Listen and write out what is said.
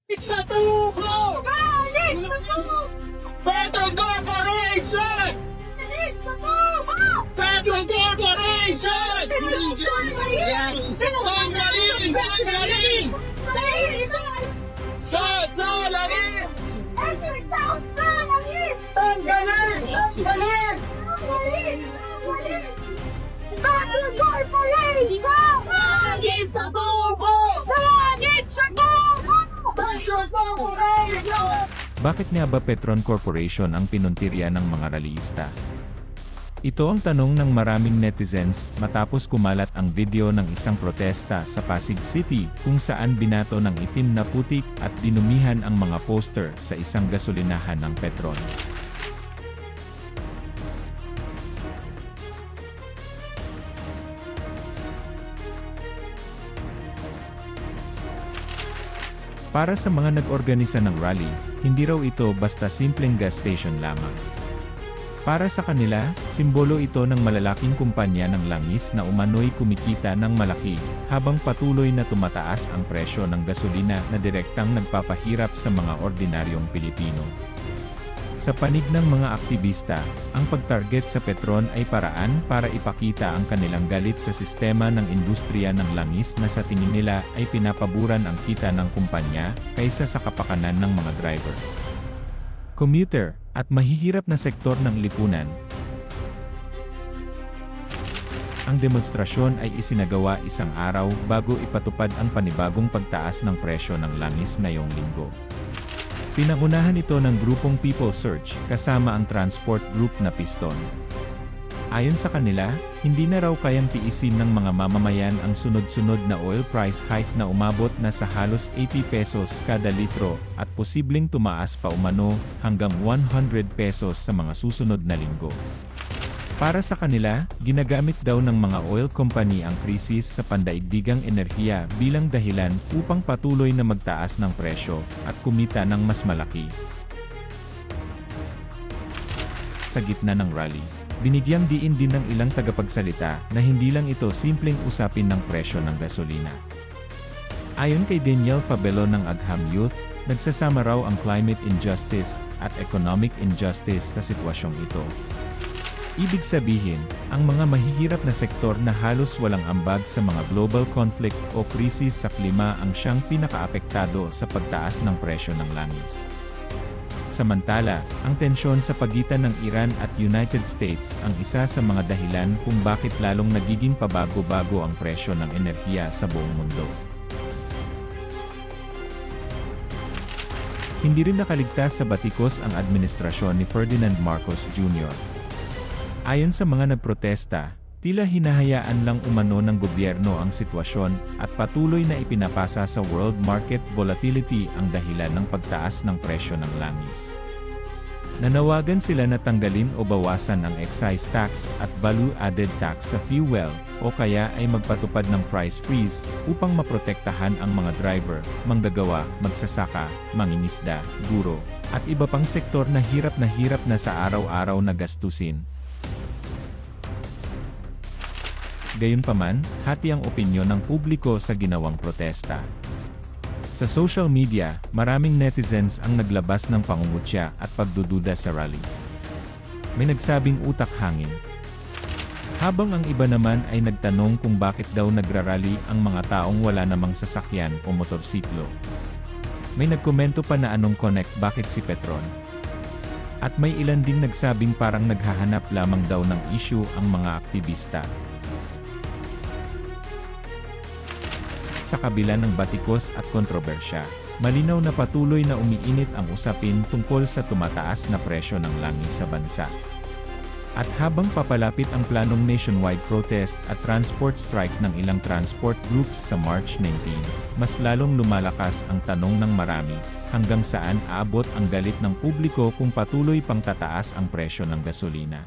Ikatuko! Petron Corporation! Petron Corporation! Tanggalin! Tanggalin! Solaris! Tanggalin! Tanggalin! Petron Corporation! Langit sa tubo! Langit sa tubo! Petron Corporation! Bakit nga ba Petron Corporation ang pinuntirya ng mga rallyista? Ito ang tanong ng maraming netizens matapos kumalat ang video ng isang protesta sa Pasig City kung saan binato ng itim na putik at dinumihan ang mga poster sa isang gasolinahan ng Petron. Para sa mga nag-organisa ng rally, hindi raw ito basta simpleng gas station lamang. Para sa kanila, simbolo ito ng malalaking kumpanya ng langis na umano'y kumikita ng malaki, habang patuloy na tumataas ang presyo ng gasolina na direktang nagpapahirap sa mga ordinaryong Pilipino. Sa panig ng mga aktivista, ang pag-target sa Petron ay paraan para ipakita ang kanilang galit sa sistema ng industriya ng langis na sa tingin nila ay pinapaburan ang kita ng kumpanya kaysa sa kapakanan ng mga driver, commuter, at mahihirap na sektor ng lipunan. Ang demonstrasyon ay isinagawa isang araw bago ipatupad ang panibagong pagtaas ng presyo ng langis ngayong linggo. Pinangunahan ito ng grupong People Search kasama ang transport group na Piston. Ayon sa kanila, hindi na raw kayang tiisin ng mga mamamayan ang sunod-sunod na oil price hike na umabot na sa halos 80 pesos kada litro at posibleng tumaas pa umano hanggang 100 pesos sa mga susunod na linggo. Para sa kanila, ginagamit daw ng mga oil company ang krisis sa pandaigdigang enerhiya bilang dahilan upang patuloy na magtaas ng presyo at kumita ng mas malaki. Sa gitna ng rally, binigyang diin din ng ilang tagapagsalita na hindi lang ito simpleng usapin ng presyo ng gasolina. Ayon kay Daniel Fabelo ng Agham Youth, nagsasama raw ang climate injustice at economic injustice sa sitwasyong ito. Ibig sabihin, ang mga mahihirap na sektor na halos walang ambag sa mga global conflict o krisis sa klima ang siyang pinakaapektado sa pagtaas ng presyo ng langis. Samantala, ang tensyon sa pagitan ng Iran at United States ang isa sa mga dahilan kung bakit lalong nagiging pabago-bago ang presyo ng enerhiya sa buong mundo. Hindi rin nakaligtas sa batikos ang administrasyon ni Ferdinand Marcos Jr. Ayon sa mga nagprotesta, tila hinahayaan lang umano ng gobyerno ang sitwasyon at patuloy na ipinapasa sa world market volatility ang dahilan ng pagtaas ng presyo ng langis. Nanawagan sila na tanggalin o bawasan ang excise tax at value-added tax sa fuel o kaya ay magpatupad ng price freeze upang maprotektahan ang mga driver, manggagawa, magsasaka, mangingisda, guro, at iba pang sektor na hirap na sa araw-araw na gastusin. Gayunpaman, hati ang opinyon ng publiko sa ginawang protesta. Sa social media, maraming netizens ang naglabas ng pangungutya at pagdududa sa rally. May nagsabing utak hangin. Habang ang iba naman ay nagtanong kung bakit daw nagrarally ang mga taong wala namang sasakyan o motorsiklo. May nagkomento pa na anong connect bakit si Petron. At may ilan ding nagsabing parang naghahanap lamang daw ng issue ang mga aktivista. Sa kabila ng batikos at kontrobersya, malinaw na patuloy na umiinit ang usapin tungkol sa tumataas na presyo ng langis sa bansa. At habang papalapit ang planong nationwide protest at transport strike ng ilang transport groups sa March 19, mas lalong lumalakas ang tanong ng marami, hanggang saan aabot ang galit ng publiko kung patuloy pang tataas ang presyo ng gasolina.